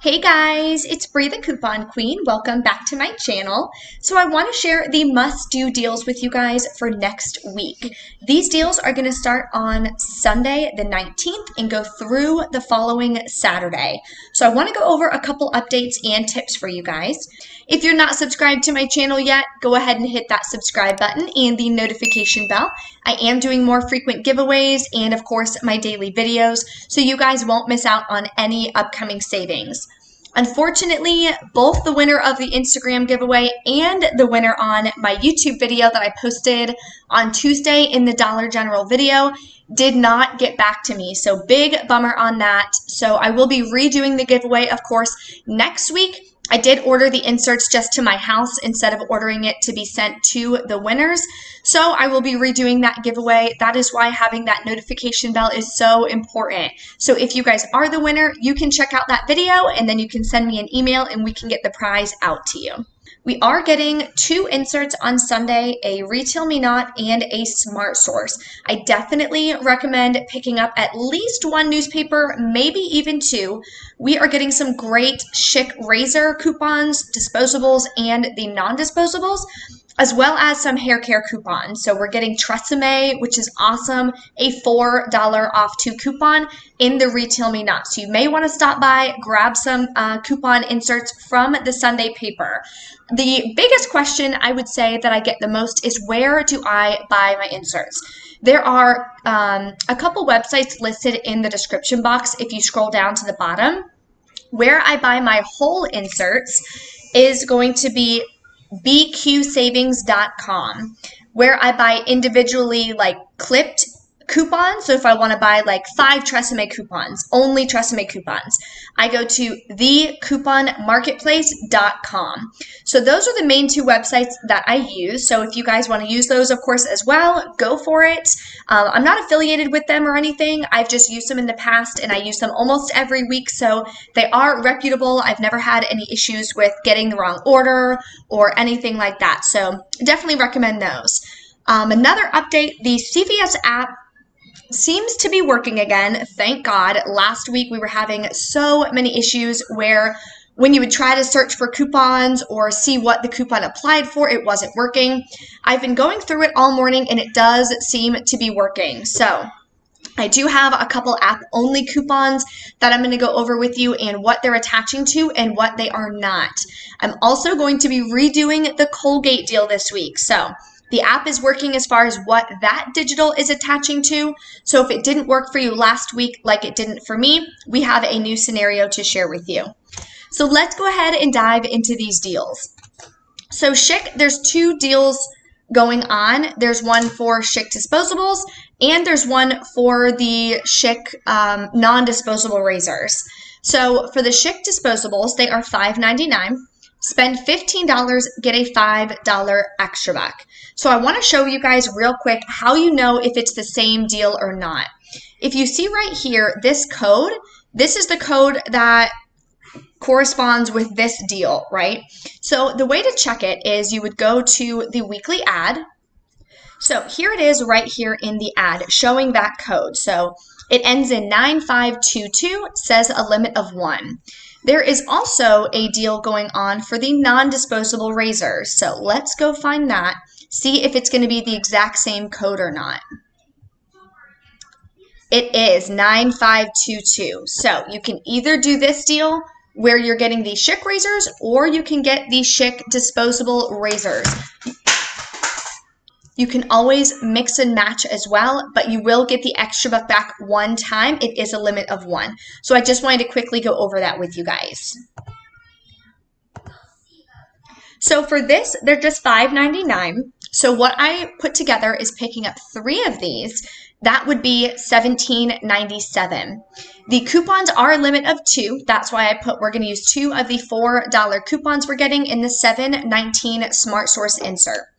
Hey guys, it's Bree the Coupon Queen. Welcome back to my channel. So I want to share the must-do deals with you guys for next week. These deals are going to start on Sunday the 19th and go through the following Saturday. So I want to go over a couple updates and tips for you guys. If you're not subscribed to my channel yet, go ahead and hit that subscribe button and the notification bell. I am doing more frequent giveaways and of course my daily videos, so you guys won't miss out on any upcoming savings. Unfortunately, both the winner of the Instagram giveaway and the winner on my YouTube video that I posted on Tuesday in the Dollar General video did not get back to me. So big bummer on that. So I will be redoing the giveaway, of course, next week. I did order the inserts just to my house instead of ordering it to be sent to the winners. So I will be redoing that giveaway. That is why having that notification bell is so important. So if you guys are the winner, you can check out that video and then you can send me an email and we can get the prize out to you. We are getting 2 inserts on Sunday, a Retail Me Not and a Smart Source. I definitely recommend picking up at least 1 newspaper, maybe even 2. We are getting some great Schick razor coupons, disposables, and the non-disposables, as well as some hair care coupons. So we're getting Tresemme, which is awesome, a $4 off 2 coupon in the Retail Me Not. So you may want to stop by, grab some coupon inserts from the Sunday paper. The biggest question I would say that I get the most is, where do I buy my inserts? There are a couple websites listed in the description box if you scroll down to the bottom. Where I buy my whole inserts is going to be bqsavings.com, where I buy individually like clipped coupons. So if I want to buy like 5 Tresemme coupons, only Tresemme coupons, I go to thecouponmarketplace.com. So those are the main 2 websites that I use. So if you guys want to use those, of course, as well, go for it. I'm not affiliated with them or anything. I've just used them in the past and I use them almost every week. So they are reputable. I've never had any issues with getting the wrong order or anything like that. So definitely recommend those. Another update, the CVS app seems to be working again, thank God. Last week we were having so many issues where when you would try to search for coupons or see what the coupon applied for, it wasn't working. I've been going through it all morning and it does seem to be working. So I do have a couple app-only coupons that I'm going to go over with you and what they're attaching to and what they are not. I'm also going to be redoing the Colgate deal this week. So the app is working as far as what that digital is attaching to. So if it didn't work for you last week like it didn't for me, we have a new scenario to share with you. So let's go ahead and dive into these deals. So Schick, there's 2 deals going on. There's one for Schick disposables and there's one for the Schick non-disposable razors. So for the Schick disposables, they are $5.99. Spend $15, get a $5 extra buck. So I want to show you guys real quick how you know if it's the same deal or not. If you see right here, this code, this is the code that corresponds with this deal, right? So the way to check it is you would go to the weekly ad. So here it is right here in the ad showing that code. So it ends in 9522, says a limit of 1. There is also a deal going on for the non-disposable razors. So let's go find that, see if it's going to be the exact same code or not. It is 9522. So you can either do this deal where you're getting the Schick razors or you can get the Schick disposable razors. You can always mix and match as well, but you will get the extra buck back one time. It is a limit of 1. So I just wanted to quickly go over that with you guys. So for this, they're just $5.99. So what I put together is picking up 3 of these. That would be $17.97. The coupons are a limit of 2. That's why I put we're going to use 2 of the $4 coupons we're getting in the $7.19 Smart Source insert.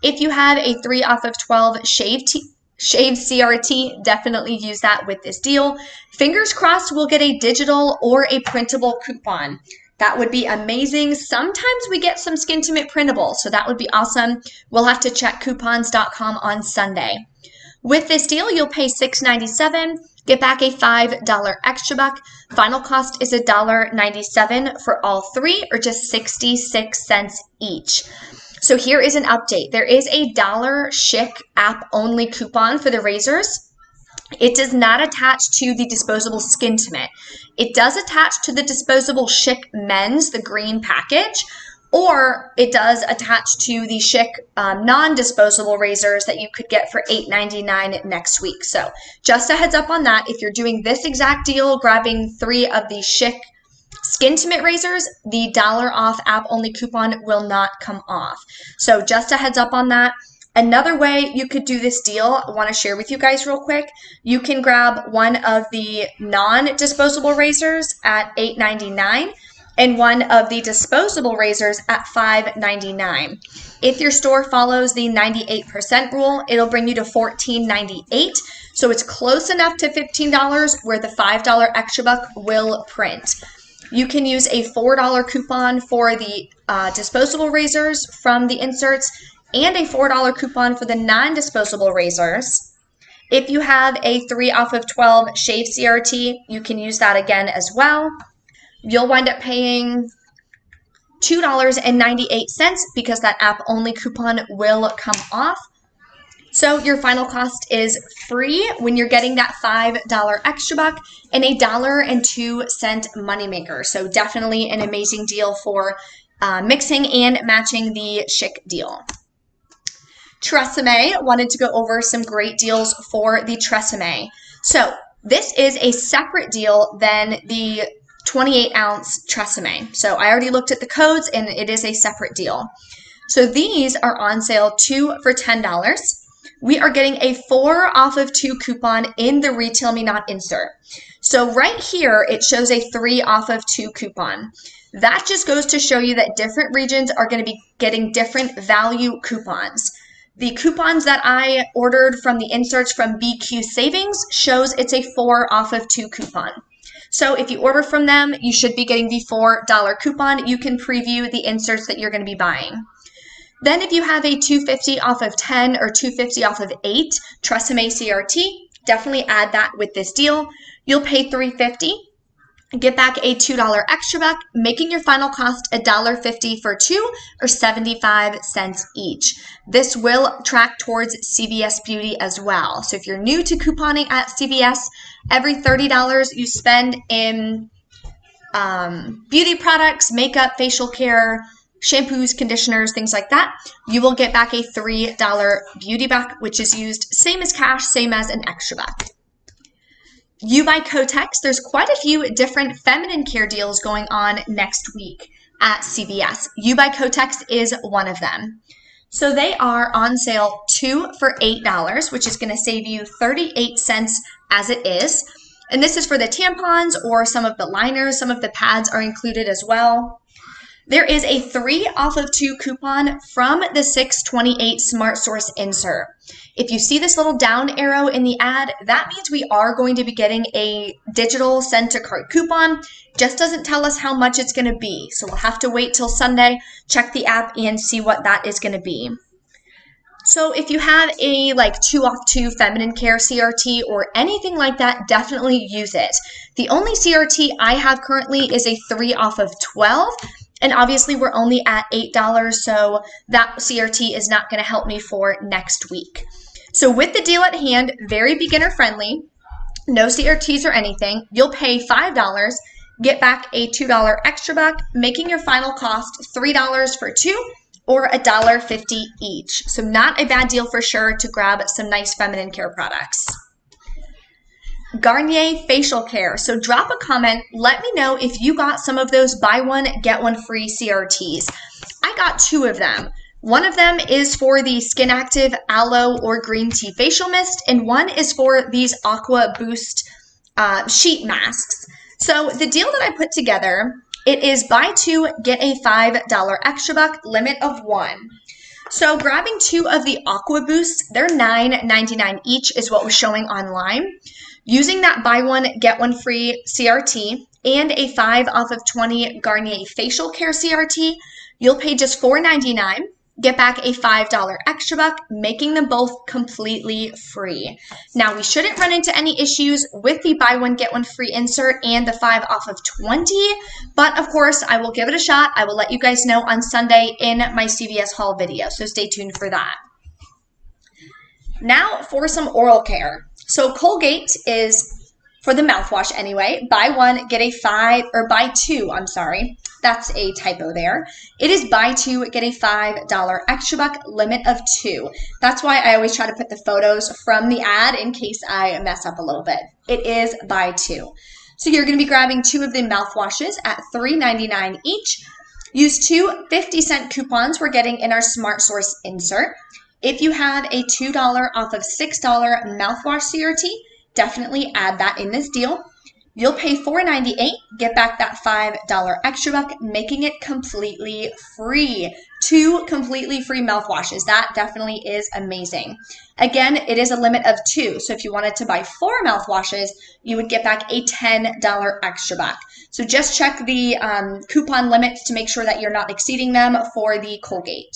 If you have a 3 off of 12 shaved CRT, definitely use that with this deal. Fingers crossed we'll get a digital or a printable coupon. That would be amazing. Sometimes we get some Skintimate printable, so that would be awesome. We'll have to check coupons.com on Sunday. With this deal, you'll pay $6.97, get back a $5 extra buck. Final cost is $1.97 for all three, or just 66 cents each. So here is an update. There is a Schick app only coupon for the razors. It does not attach to the disposable skin tint. It does attach to the disposable Schick men's, the green package, or it does attach to the Schick non-disposable razors that you could get for $8.99 next week. So just a heads up on that. If you're doing this exact deal, grabbing 3 of the Schick skin tint razors, the $1 off app only coupon will not come off. So just a heads up on that. Another way you could do this deal, I want to share with you guys real quick. You can grab one of the non-disposable razors at $8.99 and one of the disposable razors at $5.99. If your store follows the 98% rule, it'll bring you to $14.98. So it's close enough to $15 where the $5 extra buck will print. You can use a $4 coupon for the disposable razors from the inserts and a $4 coupon for the non-disposable razors. If you have a 3 off of 12 shave CRT, you can use that again as well. You'll wind up paying $2.98 because that app only coupon will come off. So your final cost is free when you're getting that $5 extra buck and a $1.02 moneymaker. So definitely an amazing deal for mixing and matching the Schick deal. Tresemme, wanted to go over some great deals for the Tresemme. So this is a separate deal than the 28-ounce Tresemme. So I already looked at the codes and it is a separate deal. So these are on sale 2 for $10. We are getting a 4 off of 2 coupon in the Retail Me Not insert. So right here, it shows a 3 off of 2 coupon. That just goes to show you that different regions are going to be getting different value coupons. The coupons that I ordered from the inserts from BQ Savings shows it's a 4 off of 2 coupon. So if you order from them, you should be getting the $4 coupon. You can preview the inserts that you're going to be buying. Then if you have a $2.50 off of 10 or $2.50 off of 8 Tresemme CRT, definitely add that with this deal. You'll pay $3.50. Get back a $2 extra buck, making your final cost $1.50 for 2 or 75 cents each. This will track towards CVS Beauty as well. So if you're new to couponing at CVS, every $30 you spend in beauty products, makeup, facial care, shampoos, conditioners, things like that, you will get back a $3 beauty buck, which is used same as cash, same as an extra buck. You buy Kotex, there's quite a few different feminine care deals going on next week at CVS. You buy Kotex is one of them. So they are on sale 2 for $8, which is going to save you 38 cents as it is. And this is for the tampons or some of the liners. Some of the pads are included as well. There is a 3 off of 2 coupon from the 628 Smart Source insert. If you see this little down arrow in the ad, that means we are going to be getting a digital send to cart coupon. Just doesn't tell us how much it's going to be. So we'll have to wait till Sunday, check the app and see what that is going to be. So if you have a 2 off 2 feminine care CRT or anything like that, definitely use it. The only CRT I have currently is a 3 off of 12. And obviously we're only at $8, so that CRT is not going to help me for next week. So with the deal at hand, very beginner friendly, no CRTs or anything, you'll pay $5, get back a $2 extra buck, making your final cost $3 for 2 or $1.50 each. So not a bad deal for sure to grab some nice feminine care products. Garnier facial care. So drop a comment. Let me know if you got some of those buy one, get one free CRTs. I got 2 of them. One of them is for the Skin Active Aloe or Green Tea Facial Mist, and one is for these Aqua Boost sheet masks. So the deal that I put together, it is buy 2, get a $5 extra buck, limit of 1. So grabbing 2 of the Aqua Boosts, they're $9.99 each is what was showing online. Using that buy one, get one free CRT and a 5 off of 20 Garnier facial care CRT, you'll pay just $4.99. get back a $5 extra buck, making them both completely free. Now, we shouldn't run into any issues with the buy one, get one free insert and the 5 off of 20, but of course, I will give it a shot. I will let you guys know on Sunday in my CVS haul video, so stay tuned for that. Now for some oral care. So Colgate is, for the mouthwash anyway, buy one, get a buy two, I'm sorry. That's a typo there. It is buy two, get a $5 extra buck, limit of 2. That's why I always try to put the photos from the ad in case I mess up a little bit. It is buy 2. So you're going to be grabbing 2 of the mouthwashes at $3.99 each. Use 2 50-cent coupons we're getting in our Smart Source insert. If you have a $2 off of $6 mouthwash CRT, definitely add that in this deal. You'll pay $4.98, get back that $5 extra buck, making it completely free. 2 completely free mouthwashes. That definitely is amazing. Again, it is a limit of 2. So if you wanted to buy 4 mouthwashes, you would get back a $10 extra buck. So just check the coupon limits to make sure that you're not exceeding them for the Colgate.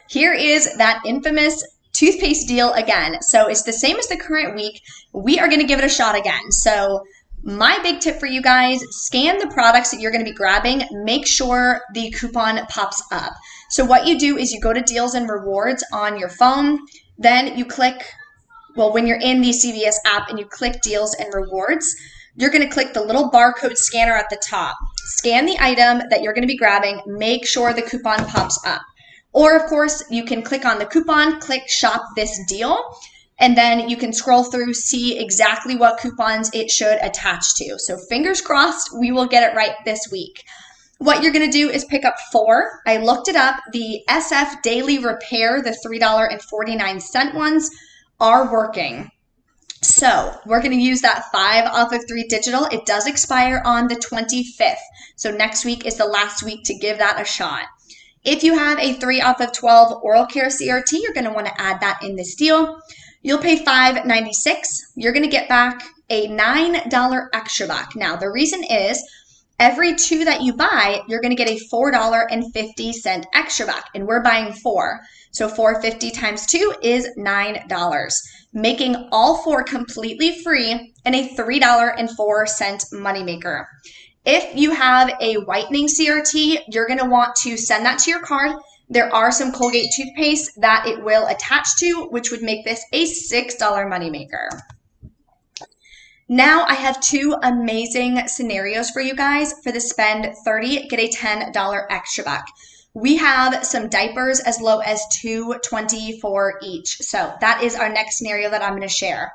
Here is that infamous toothpaste deal again. So it's the same as the current week. We are going to give it a shot again. So my big tip for you guys, scan the products that you're going to be grabbing. Make sure the coupon pops up. So what you do is you go to deals and rewards on your phone. Then you click, well, when you're in the CVS app and you click deals and rewards, you're going to click the little barcode scanner at the top. Scan the item that you're going to be grabbing. Make sure the coupon pops up. Or, of course, you can click on the coupon, click shop this deal, and then you can scroll through, see exactly what coupons it should attach to. So fingers crossed, we will get it right this week. What you're going to do is pick up 4. I looked it up. The SF Daily Repair, the $3.49 ones, are working. So we're going to use that 5 off of 3 digital. It does expire on the 25th. So next week is the last week to give that a shot. If you have a 3 off of 12 oral care CRT, you're going to want to add that in this deal. You'll pay $5.96. You're going to get back a $9 extra buck. Now, the reason is every 2 that you buy, you're going to get a $4.50 extra buck, and we're buying 4. So $4.50 times 2 is $9, making all 4 completely free and a $3.04 moneymaker. If you have a whitening CRT, you're going to want to send that to your card. There are some Colgate toothpaste that it will attach to, which would make this a $6 moneymaker. Now I have 2 amazing scenarios for you guys for the spend 30, get a $10 extra buck. We have some diapers as low as $2.24 each. So that is our next scenario that I'm going to share.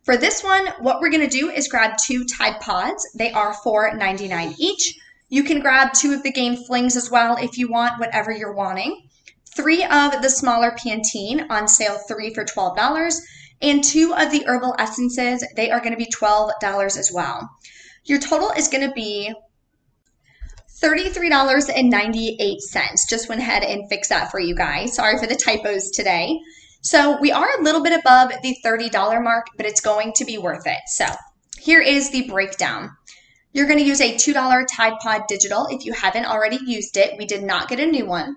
For this one, what we're going to do is grab 2 Tide Pods. They are $4.99 each. You can grab 2 of the Gain Flings as well if you want, whatever you're wanting. 3 of the smaller Pantene on sale, 3 for $12. And 2 of the Herbal Essences, they are going to be $12 as well. Your total is going to be $33.98. Just went ahead and fixed that for you guys. Sorry for the typos today. So we are a little bit above the $30 mark, but it's going to be worth it. So here is the breakdown. You're going to use a $2 Tide Pod Digital if you haven't already used it. We did not get a new one.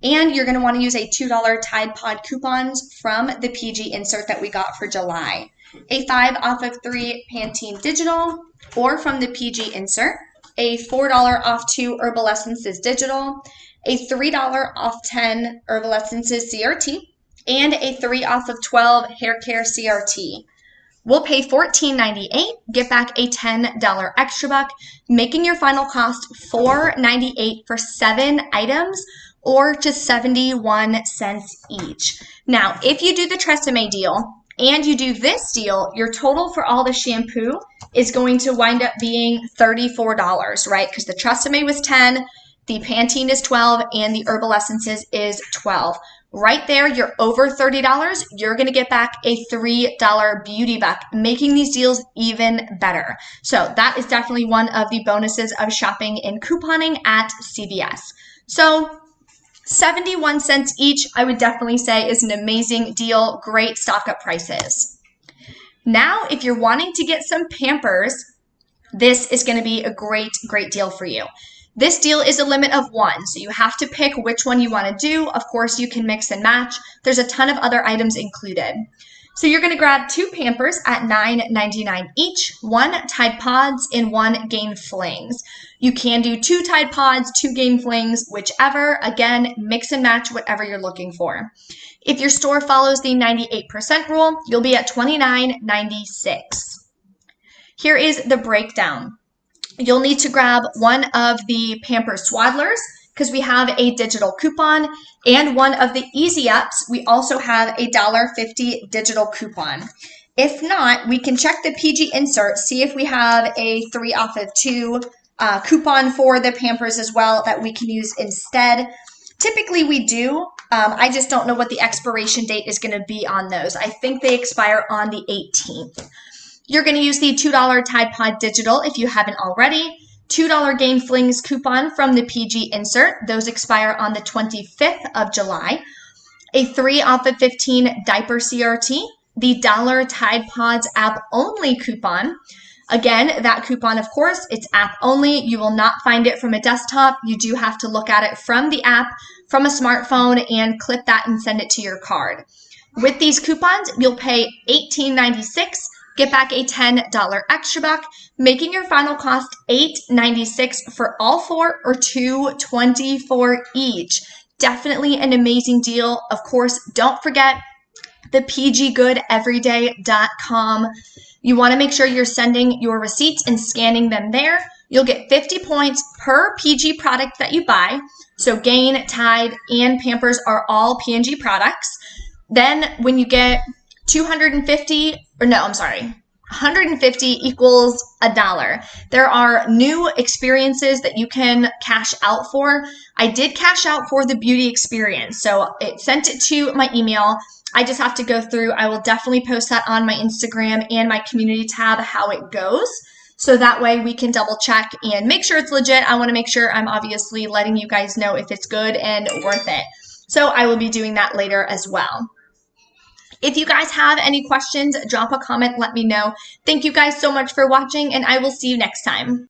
And you're going to want to use a $2 Tide Pod coupons from the PG insert that we got for July. A 5 off of 3 Pantene Digital, or from the PG insert. A $4 off 2 Herbal Essences Digital. A $3 off 10 Herbal Essences CRT. And a 3 off of 12 hair care CRT. We'll pay $14.98, get back a $10 extra buck, making your final cost $4.98 for 7 items, or just 71 cents each. Now, if you do the Tresemme deal and you do this deal, your total for all the shampoo is going to wind up being $34, right? Because the Tresemme was 10, the Pantene is 12, and the Herbal Essences is 12. Right there, you're over $30. You're going to get back a $3 beauty buck, making these deals even better. So that is definitely one of the bonuses of shopping and couponing at CVS. So 71 cents each, I would definitely say, is an amazing deal. Great stock up prices. Now, if you're wanting to get some Pampers, this is going to be a great deal for you. This deal is a limit of 1, so you have to pick which one you want to do. Of course, you can mix and match. There's a ton of other items included. So you're going to grab 2 Pampers at $9.99 each, 1 Tide Pods, and 1 Gain Flings. You can do 2 Tide Pods, 2 Gain Flings, whichever. Again, mix and match whatever you're looking for. If your store follows the 98% rule, you'll be at $29.96. Here is the breakdown. You'll need to grab one of the Pampers Swaddlers because we have a digital coupon, and one of the Easy Ups. We also have a $1.50 digital coupon. If not, we can check the PG insert, see if we have a 3 off of 2 coupon for the Pampers as well that we can use instead. Typically we do. I just don't know what the expiration date is going to be on those. I think they expire on the 18th. You're going to use the $2 Tide Pod Digital if you haven't already. $2 Gain Flings coupon from the PG insert. Those expire on the 25th of July. A 3 off of 15 diaper CRT. The $1 Tide Pods app only coupon. Again, that coupon, of course, it's app only. You will not find it from a desktop. You do have to look at it from the app, from a smartphone, and clip that and send it to your card. With these coupons, you'll pay $18.96. Get back a $10 extra buck, making your final cost $8.96 for all 4 or $2.24 each. Definitely an amazing deal. Of course, don't forget the pggoodeveryday.com. You want to make sure you're sending your receipts and scanning them there. You'll get 50 points per PG product that you buy. So Gain, Tide, and Pampers are all P&G products. Then when you get 150 equals $1. There are new experiences that you can cash out for. I did cash out for the beauty experience, so it sent it to my email. I just have to go through. I will definitely post that on my Instagram and my community tab how it goes, so that way we can double check and make sure it's legit. I want to make sure I'm obviously letting you guys know if it's good and worth it. So I will be doing that later as well. If you guys have any questions, drop a comment, let me know. Thank you guys so much for watching, and I will see you next time.